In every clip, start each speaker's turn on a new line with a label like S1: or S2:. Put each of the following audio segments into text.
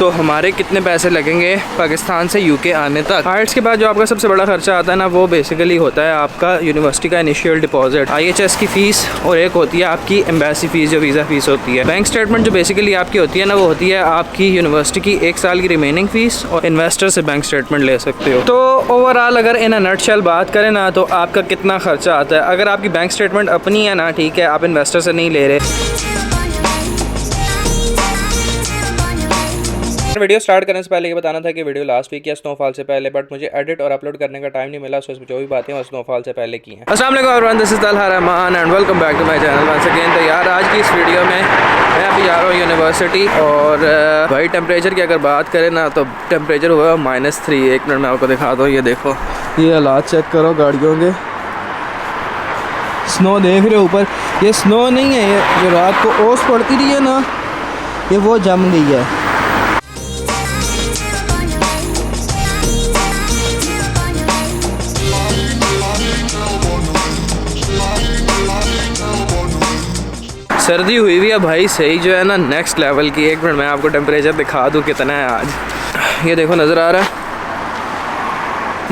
S1: तो हमारे कितने पैसे लगेंगे पाकिस्तान से यूके आने तक। आइट्स के बाद जो आपका सबसे बड़ा खर्चा आता है ना, वो बेसिकली होता है आपका यूनिवर्सिटी का इनिशियल डिपॉजिट, IHS की फ़ीस, और एक होती है आपकी एम्बेसी फ़ीस जो वीज़ा फ़ीस होती है। बैंक स्टेटमेंट जो बेसिकली आपकी होती है ना, वो होती है आपकी यूनिवर्सिटी की 1 साल की रिमेनिंग फ़ीस, और इन्वेस्टर से बैंक स्टेटमेंट ले सकते हो। तो ओवरऑल अगर इन नटशेल बात करें ना, तो आपका कितना खर्चा आता है। अगर आपकी बैंक स्टेटमेंट अपनी है ना, ठीक है, आप इन्वेस्टर से नहीं ले रहे। वीडियो स्टार्ट करने से पहले ये बताना था कि वीडियो लास्ट वीक या स्नोफॉल से पहले, बट मुझे एडिट और अपलोड करने का टाइम नहीं मिला, सो इसमें जो भी बातें हैं स्नोफॉल से पहले की हैं। अस्सलाम वालेकुम everyone, this is Talha Rahman and welcome back to my channel once again. तो यार आज की इस वीडियो में मैं अभी जा रहा हूँ यूनिवर्सिटी, और भाई टेम्परेचर की अगर बात करें ना, तो टेम्परेचर हुआ -3। एक मिनट मैं आपको दिखा दूँ, ये देखो, ये हालात चेक करो गाड़ियों के। स्नो देख रहे हो ऊपर, ये स्नो नहीं है, ये जो रात को ओस पड़ती रही है ना, ये वो जम गई है। सर्दी हुई हुई है भाई, सही जो है ना नेक्स्ट लेवल की। एक मिनट मैं आपको टेम्परेचर दिखा दूँ कितना है आज। ये देखो नज़र आ रहा है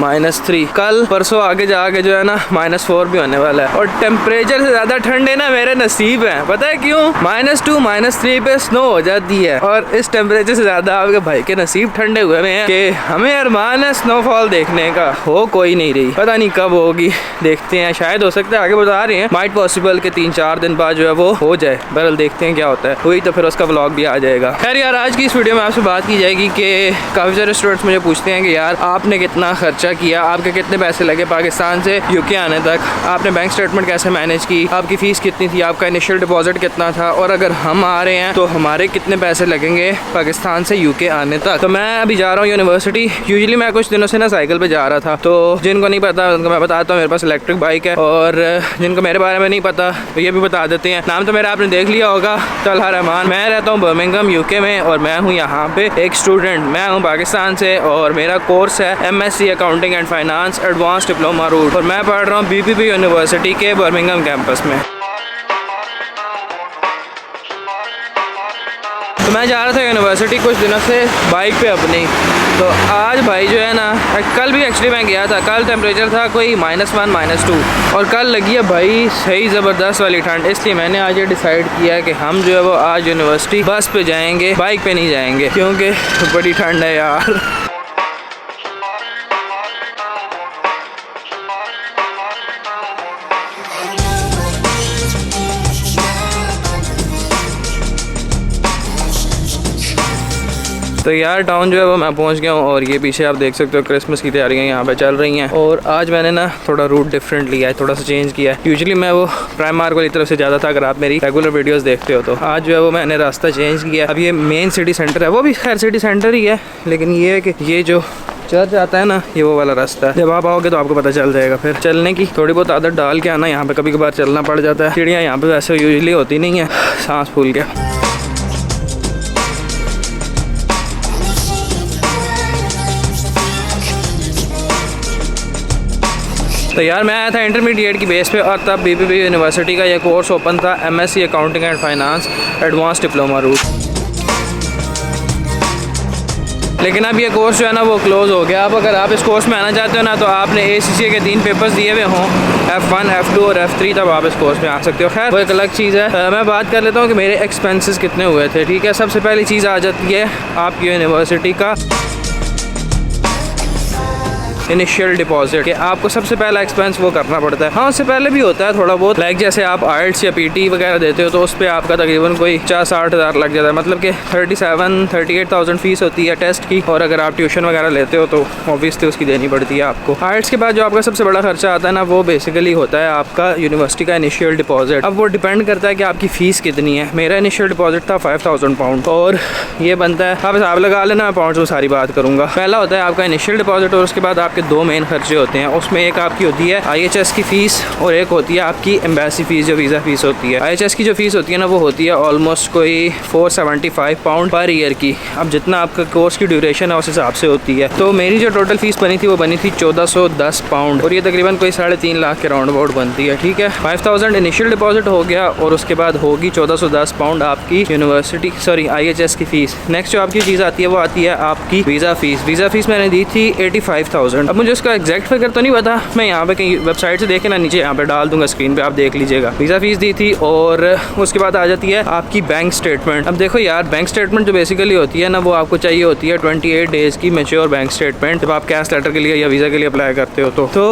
S1: -3। कल परसों आगे जाके जो है ना -4 भी होने वाला है, और टेम्परेचर से ज़्यादा ठंडे ना मेरे नसीब हैं। पता है क्यों? -2 -3 पे स्नो हो जाती है, और इस टेम्परेचर से ज़्यादा आपके भाई के नसीब ठंडे हुए हैं कि हमें अरमान है स्नोफॉल देखने का, हो कोई नहीं रही। पता नहीं कब होगी, देखते हैं, शायद हो सकता है, आगे बता रहे हैं माइट पॉसिबल के 3-4 दिन बाद जो है वो हो जाए। बहरहाल देखते हैं क्या होता है, हुई तो फिर उसका व्लॉग भी आ जाएगा। खैर यार, आज की इस वीडियो में आपसे बात की जाएगी कि काफ़ी सारे स्टूडेंट्स मुझे पूछते हैं कि यार आपने कितना खर्चा किया, आपके कितने पैसे लगे पाकिस्तान से यूके आने तक, आपने बैंक स्टेटमेंट कैसे मैनेज की, आपकी फ़ीस कितनी थी, आपका इनिशियल डिपॉजिट कितना था, और अगर हम आ रहे हैं तो हमारे कितने पैसे लगेंगे पाकिस्तान से यूके आने तक। तो मैं अभी जा रहा हूँ यूनिवर्सिटी। यूजुअली मैं कुछ दिनों से ना साइकिल पे जा रहा था, तो जिनको नहीं पता उनको मैं बताता हूँ, मेरे पास इलेक्ट्रिक बाइक है, और जिनको मेरे बारे में नहीं पता तो ये भी बता देते हैं। नाम तो मेरा आपने देख लिया होगा, तलहा रहमान। मैं रहता हूँ बर्मिंघम यूके में, और मैं हूँ यहाँ पे एक स्टूडेंट। मैं हूँ पाकिस्तान से, और मेरा कोर्स है MSc accounting and finance advance diploma route, और मैं पढ़ रहा हूँ BPP यूनिवर्सिटी के बर्मिंघम कैंपस में। तो मैं जा रहा था यूनिवर्सिटी कुछ दिनों से बाइक पे अपनी। तो आज भाई जो है ना, कल भी एक्चुअली मैं गया था, कल टेम्परेचर था कोई -1 -2, और कल लगी है भाई सही ज़बरदस्त वाली ठंड। इसलिए मैंने आज ये डिसाइड किया है कि हम जो है वो आज यूनिवर्सिटी बस पे जाएंगे, बाइक पे नहीं जाएंगे, क्योंकि बड़ी ठंड है यार। तो यार टाउन जो है वो मैं पहुंच गया हूँ, और ये पीछे आप देख सकते हो क्रिसमस की तैयारियां यहाँ पे चल रही हैं। और आज मैंने ना थोड़ा रूट डिफरेंट लिया है, थोड़ा सा चेंज किया है। यूजुअली मैं वो प्राइमार्क वाली तरफ से ज़्यादा था, अगर आप मेरी रेगुलर वीडियोस देखते हो तो। आज जो है वो मैंने रास्ता चेंज किया। अब ये मेन सिटी सेंटर है, वो भी खैर सिटी सेंटर ही है, लेकिन ये है कि ये जो चर्च आता है ना, ये वो वाला रास्ता है। जब आप आओगे तो आपको पता चल जाएगा। फिर चलने की थोड़ी बहुत आदत डाल के आना, यहाँ पे कभी कभार चलना पड़ जाता है। चिड़ियाँ यहाँ पे वैसे यूजुअली होती नहीं है, सांस फूल के। तो यार मैं आया था इंटरमीडिएट की बेस पे, और तब BPP यूनिवर्सिटी का ये कोर्स ओपन था, MSc accounting and finance advance diploma route. लेकिन अब ये कोर्स जो है ना वो क्लोज़ हो गया। अब अगर आप इस कोर्स में आना चाहते हो ना, तो आपने ACCA के 3 पेपर्स दिए हुए हों, F1 F2 और F3, तब आप इस कोर्स में आ सकते हो। खैर वो एक अलग चीज़ है। मैं बात कर लेता हूँ कि मेरे एक्सपेंसेस कितने हुए थे। ठीक है, सबसे पहली चीज़ आ जाती है आपकी यूनिवर्सिटी का इनिशियल डिपॉजिट, कि आपको सबसे पहला एक्सपेंस वो करना पड़ता है। हाँ, उससे पहले भी होता है थोड़ा बहुत, लाइक जैसे आप आइल्स या PT वगैरह देते हो, तो उस पर आपका तकरीबन कोई 50-60 हज़ार लग जाता है। मतलब कि 37-38,000 फीस होती है टेस्ट की, और अगर आप ट्यूशन वगैरह लेते हो तो ऑब्वियसली उसकी देनी पड़ती है आपको। आइल्स के बाद जो आपका सबसे बड़ा खर्चा आता है ना, वो बेसिकली होता है आपका यूनिवर्सिटी का इनिशियल डिपॉजिट। अब वो डिपेंड करता है कि आपकी फ़ीस कितनी है। मेरा इनिशियल डिपॉजिट था 5000 पाउंड, और ये बनता है, आप हिसाब लगा लेना, मैं पाउंड में सारी बात करूँगा। पहला होता है आपका इनिशियल डिपॉजिट, और उसके बाद आपके आपके दो मेन खर्चे होते हैं। उसमें एक आपकी होती है IHS की फ़ीस और एक होती है आपकी एम्बेसी फ़ीस जो वीज़ा फ़ीस होती है। IHS की जो फ़ीस होती है ना वो होती है ऑलमोस्ट कोई 475 पाउंड पर ईयर की। अब जितना आपका कोर्स की ड्यूरेशन है उस हिसाब से होती है। तो मेरी जो टोटल फ़ीस बनी थी वो बनी थी 1410 पाउंड और ये तकरीबन कोई 3.5 लाख के राउंड अबाउट बनती है। ठीक है, 5000 इनिशियल डिपॉजिट हो गया और उसके बाद होगी 1410 पाउंड आपकी यूनिवर्सिटी IHS की फ़ीस। नेक्स्ट जो आपकी चीज़ आती है वो आती है आपकी वीज़ा फ़ीस। वीज़ा फ़ीस मैंने दी थी 85,000। अब मुझे उसका एग्जैक्ट फिगर तो नहीं पता, मैं यहाँ पे कहीं वेबसाइट से देखे ना नीचे यहाँ पे डाल दूंगा स्क्रीन पे, आप देख लीजिएगा। वीज़ा फ़ीस दी थी और उसके बाद आ जाती है आपकी बैंक स्टेटमेंट। अब देखो यार, बैंक स्टेटमेंट जो बेसिकली होती है ना वो आपको चाहिए होती है 28 डेज़ की मैच्योर बैंक स्टेटमेंट जब आप कैश लेटर के लिए या वीज़ा के लिए अप्लाई करते हो। तो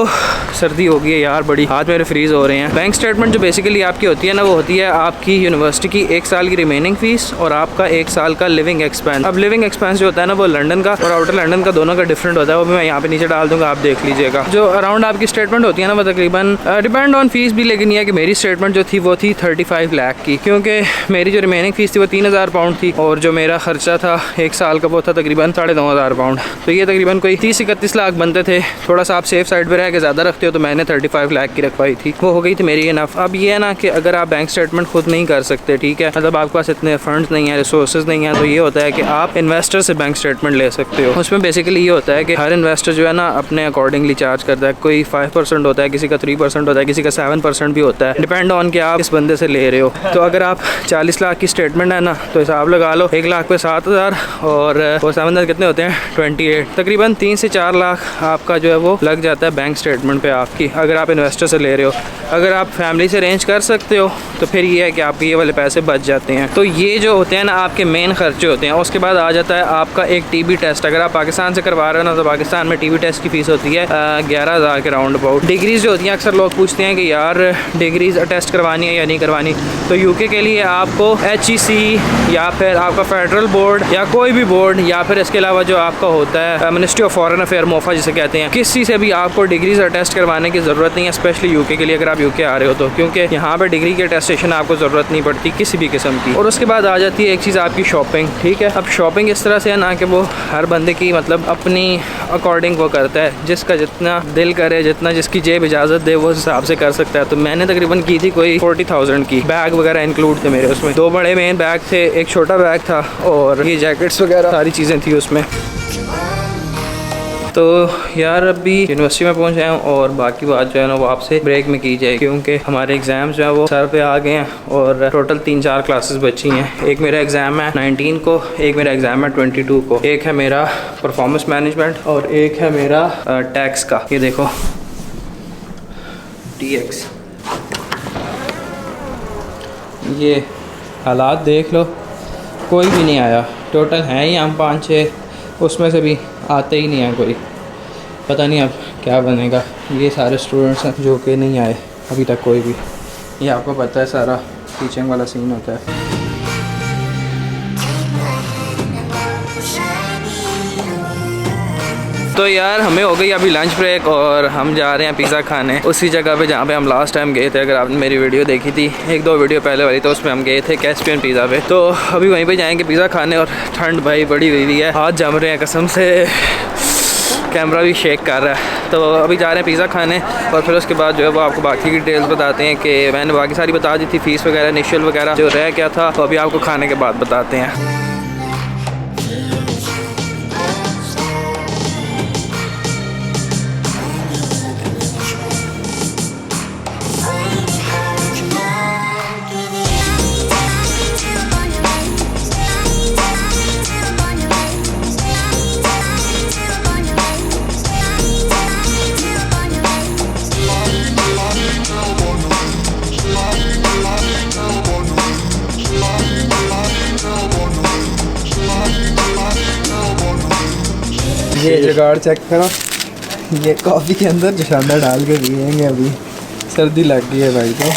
S1: सर्दी हो गई है यार बड़ी, हाथ मेरे फ्रीज़ हो रहे हैं। बैंक स्टेटमेंट जो बेसिकली आपकी होती है ना वो होती है आपकी यूनिवर्सिटी की 1 साल की रिमेनिंग फ़ीस और आपका 1 साल का लिविंग एक्सपेंस। अब लिविंग एक्सपेंस जो होता है ना वो लंदन का और आउटर लंदन का दोनों का डिफरेंट होता है, वो भी मैं यहाँ पे नीचे डाल दूंगा, आप देख लीजिएगा। जो अराउंड आपकी स्टेटमेंट होती है ना वो तकरीबन डिपेंड ऑन फीस भी, लेकिन यह कि मेरी स्टेटमेंट जो थी वो थी 35 लाख की, क्योंकि मेरी जो रिमेनिंग फीस थी वो 3000 पाउंड थी और जो मेरा खर्चा था 1 साल का वो था तकरीबन 9,500 पाउंड। तो ये तकरीबन कोई 30-31 लाख बनते थे। थोड़ा सा आप सेफ साइड पर रह के ज़्यादा रखते हो तो मैंने 35 लाख की रखवाई थी, वो हो गई थी मेरी इनफ। अब ये है ना कि अगर आप बैंक स्टेटमेंट खुद नहीं कर सकते, ठीक है, मतलब आपके पास इतने फंड्स नहीं है, रिसोर्सेज नहीं है, तो ये होता है कि आप इन्वेस्टर से बैंक स्टेटमेंट ले सकते हो। उसमें बेसिकली ये होता है कि हर इन्वेस्टर जो है ना अपने अकॉर्डिंगली चार्ज करता है। कोई 5% होता है, किसी का 3% होता है, किसी का 7% भी होता है, डिपेंड ऑन कि आप इस बंदे से ले रहे हो। तो अगर आप 40 लाख की स्टेटमेंट है ना तो हिसाब लगा लो 1 लाख पे 7,000 और 7,000 कितने होते हैं 28, तकरीबन 3 से 4 लाख आपका जो है वो लग जाता है बैंक स्टेटमेंट पे आपकी, अगर आप इन्वेस्टर से ले रहे हो। अगर आप फैमिली से अरेंज कर सकते हो तो फिर ये है कि आपके ये वाले पैसे बच जाते हैं। तो ये जो होते हैं ना आपके मेन खर्चे होते हैं। उसके बाद आ जाता है आपका एक TB टेस्ट। अगर आप पाकिस्तान से करवा रहे हो ना तो पाकिस्तान में TB टेस्ट की फ़ीस होती है 11,000 के राउंड अबाउट। डिग्रीज़ जो होती हैं अक्सर लोग पूछते हैं कि यार डिग्रीज़ टेस्ट करवानी है या नहीं करवानी, तो UK के लिए आपको HEC या फिर आपका फेडरल बोर्ड या कोई भी बोर्ड या फिर इसके अलावा जो आपका होता है ministry of foreign affair MOFA जिसे कहते हैं, किसी से भी आपको डिग्रीज अटेस्ट करवाने की ज़रूरत नहीं है, स्पेशली UK के लिए अगर आप UK आ रहे हो तो, क्योंकि यहाँ पे डिग्री की अटेस्टेशन आपको ज़रूरत नहीं पड़ती किसी भी किस्म की। और उसके बाद आ जाती है एक चीज़ आपकी शॉपिंग। ठीक है, अब शॉपिंग इस तरह से है ना कि वो हर बंदे की मतलब अपनी अकॉर्डिंग वो करता है, जिसका जितना दिल करे, जितना जिसकी जेब इजाज़त दे वो हिसाब से कर सकता है। तो मैंने तकरीबन की थी कोई 40,000 की। बैग वगैरह इंक्लूड थे मेरे उसमें, 2 बड़े मेन बैग थे, एक छोटा बैग था और ये जैकेट्स वगैरह सारी चीज़ें थी उसमें। तो यार अभी यूनिवर्सिटी में पहुंच आए हैं और बाकी बात जो है ना वो आपसे ब्रेक में की जाए, क्योंकि हमारे एग्ज़ाम जो है वो सर पे आ गए हैं और टोटल 3-4 क्लासेस बची हैं। एक मेरा एग्ज़ाम है 19 को, एक मेरा एग्ज़ाम है 22 को, एक है मेरा परफॉर्मेंस मैनेजमेंट और एक है मेरा टैक्स का। ये देखो TX, ये हालात देख लो, कोई भी नहीं आया। टोटल हैं ही हम 5-6, उसमें से भी आते ही नहीं है कोई। पता नहीं अब क्या बनेगा। ये सारे स्टूडेंट्स हैं जो कि नहीं आए अभी तक कोई भी। ये आपको पता है सारा टीचिंग वाला सीन होता है। तो यार हमें हो गई अभी लंच ब्रेक और हम जा रहे हैं पिज़्ज़ा खाने, उसी जगह पे जहाँ पे हम लास्ट टाइम गए थे। अगर आपने मेरी वीडियो देखी थी 1-2 वीडियो पहले वाली, तो उसमें हम गए थे कैस्पियन पिज़्ज़ा पे। तो अभी वहीं पे जाएंगे पिज़्ज़ा खाने। और ठंड भाई बड़ी हुई है, हाथ जम रहे हैं कसम से, कैमरा भी शेक कर रहा है। तो अभी जा रहे हैं पिज़्ज़ा खाने और फिर उसके बाद जो है वो आपको बाकी की डिटेल्स बताते हैं कि मैंने बाकी सारी बता दी थी, फ़ीस वगैरह इनिशियल वगैरह जो रह क्या था, तो अभी आपको खाने के बाद बताते हैं। ये जुगाड़ चेक करो, ये कॉफ़ी के अंदर जशादा डाल के पिएंगे। अभी सर्दी लग गई है भाई। तो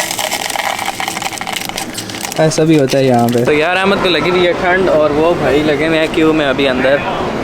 S1: ऐसा भी होता है यहाँ पे। तो यार अहमद को लगी हुई है ठंड और वो भाई लगे हुए हैं क्यों में अभी अंदर।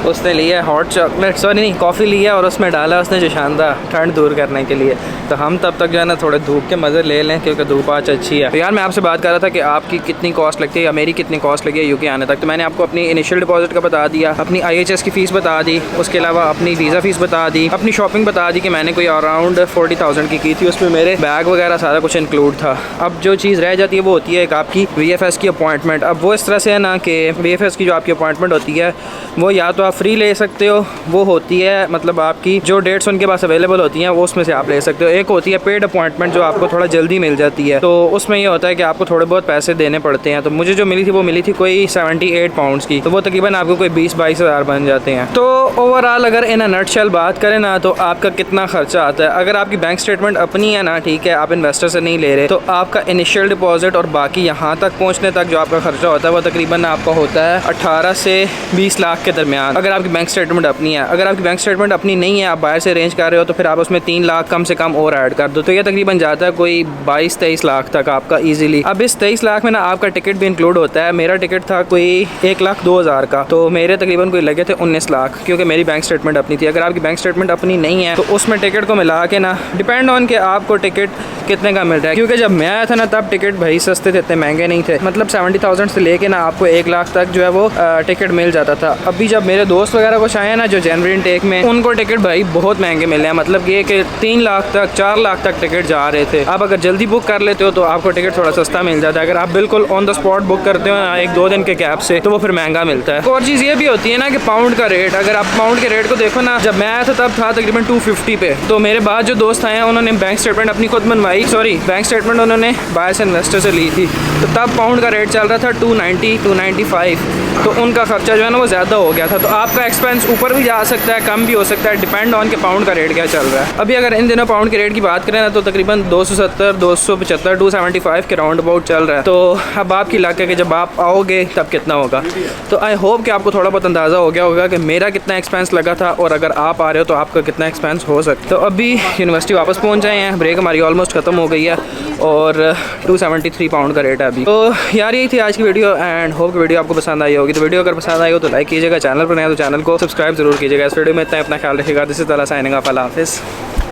S1: उसने लिया हॉट चॉकलेट, सॉरी नहीं, कॉफ़ी लिया और उसमें डाला उसने जोशानदा ठंड दूर करने के लिए। तो हम तब तक जो है ना थोड़े धूप के मज़े ले लें क्योंकि धूप आज अच्छी है। तो यार मैं आपसे बात कर रहा था कि आपकी कितनी कॉस्ट लगती है या मेरी कितनी कॉस्ट लगी है यूके आने तक। तो मैंने आपको अपनी इनिशियल डिपॉजिट का बता दिया, अपनी IHS की फ़ीस बता दी, उसके अलावा अपनी वीज़ा फ़ीस बता दी, अपनी शॉपिंग बता दी कि मैंने कोई अराउंड 40,000 की थी, उसमें मेरे बैग वगैरह सारा कुछ इंक्लूड था। अब जो चीज़ रह जाती है वो होती है एक आपकी VFS की अपॉइंटमेंट। अब वो इस तरह से है ना कि VFS की जो आपकी अपॉइंटमेंट होती है वो या तो आप फ्री ले सकते हो, वो होती है मतलब आपकी जो डेट्स उनके पास अवेलेबल होती हैं वो उसमें से आप ले सकते हो। एक होती है पेड अपॉइंटमेंट जो आपको थोड़ा जल्दी मिल जाती है, तो उसमें ये होता है कि आपको थोड़े बहुत पैसे देने पड़ते हैं। तो मुझे जो मिली थी वो मिली थी कोई 78 पाउंड्स की, तो वो तकरीबन आपको कोई 20-22 हज़ार बन जाते हैं। तो ओवरऑल अगर इन अ नटशेल बात करें ना तो आपका कितना खर्चा आता है। अगर आपकी बैंक स्टेटमेंट अपनी है ना, ठीक है, आप इन्वेस्टर से नहीं ले रहे, तो आपका इनिशियल डिपॉजिट और बाकी यहाँ तक पहुँचने तक जो आपका खर्चा होता है वो तकरीबन आपका होता है 18 से 20 लाख के दरमियान, अगर आपकी बैंक स्टेटमेंट अपनी है। अगर आपकी बैंक स्टेटमेंट अपनी नहीं है, आप बाहर से अरेंज कर रहे हो, तो फिर आप उसमें 3 लाख कम से कम और ऐड कर दो, तो ये तकरीबन जाता है कोई 22-23 लाख तक आपका इजीली। अब इस 23 लाख में ना आपका टिकट भी इंक्लूड होता है। मेरा टिकट था कोई 1,02,000 का, तो मेरे तकरीबन कोई लगे थे 19 लाख क्योंकि मेरी बैंक स्टेटमेंट अपनी थी। अगर आपकी बैंक स्टेटमेंट अपनी नहीं है तो उसमें टिकट को मिला के ना डिपेंड ऑन के आपको टिकट कितने का मिल रहा है। क्योंकि जब मैं आया था ना तब टिकट भाई सस्ते थे, इतने महंगे नहीं थे। मतलब 70,000 से लेके ना आपको 1 लाख तक जो है वो टिकट मिल जाता था। अभी जब मेरे दोस्त वगैरह कुछ आए हैं ना जो जनवरी इनटेक में, उनको टिकट भाई बहुत महंगे मिले हैं। मतलब ये कि 3 लाख तक 4 लाख तक टिकट जा रहे थे। आप अगर जल्दी बुक कर लेते हो तो आपको टिकट थोड़ा सस्ता मिल जाता है। अगर आप बिल्कुल ऑन द स्पॉट बुक करते हो ना 1-2 दिन के गैप से, तो वो फिर महंगा मिलता है। और चीज़ ये भी होती है ना कि पाउंड का रेट, अगर आप पाउंड के रेट को देखो ना, जब मैं आया था तब था तकरीबन 250 पे। तो मेरे बाद जो दोस्त आए हैं उन्होंने बैंक स्टेटमेंट अपनी खुद बनवाई, सॉरी बैंक स्टेटमेंट उन्होंने बाहर से इन्वेस्टर से ली थी, तो तब पाउंड का रेट चल रहा था 290-295, तो उनका खर्चा जो है ना वो ज़्यादा हो गया था। तो आपका एक्सपेंस ऊपर भी जा सकता है, कम भी हो सकता है, डिपेंड ऑन के पाउंड का रेट क्या चल रहा है। अभी अगर इन दिनों पाउंड के रेट की बात करें ना तो तकरीबन 270, 275, 275 के राउंड अबाउट चल रहा है। तो अब आपकी लक है कि जब आप आओगे तब कितना होगा। तो आई होप कि आपको थोड़ा बहुत अंदाज़ा हो गया होगा कि मेरा कितना एक्सपेंस लगा था और अगर आप आ रहे हो तो आपका कितना एक्सपेंस हो सकता है। तो अभी यूनिवर्सिटी वापस पहुँच जाए हैं, ब्रेक हमारी ऑलमोस्ट ख़त्म हो गई है और 273 पाउंड का रेट है अभी। तो यार यही थी आज की वीडियो एंड होप कि वीडियो आपको पसंद आई होगी। तो वीडियो अगर पसंद आई हो तो लाइक कीजिएगा, चैनल पर नया तो चैनल को सब्सक्राइब जरूर कीजिएगा। इस वीडियो में इतना अपना ख्याल रखिएगा। दिस इज़ तआला साइनिंग ऑफ, अल्लाह हाफिज़।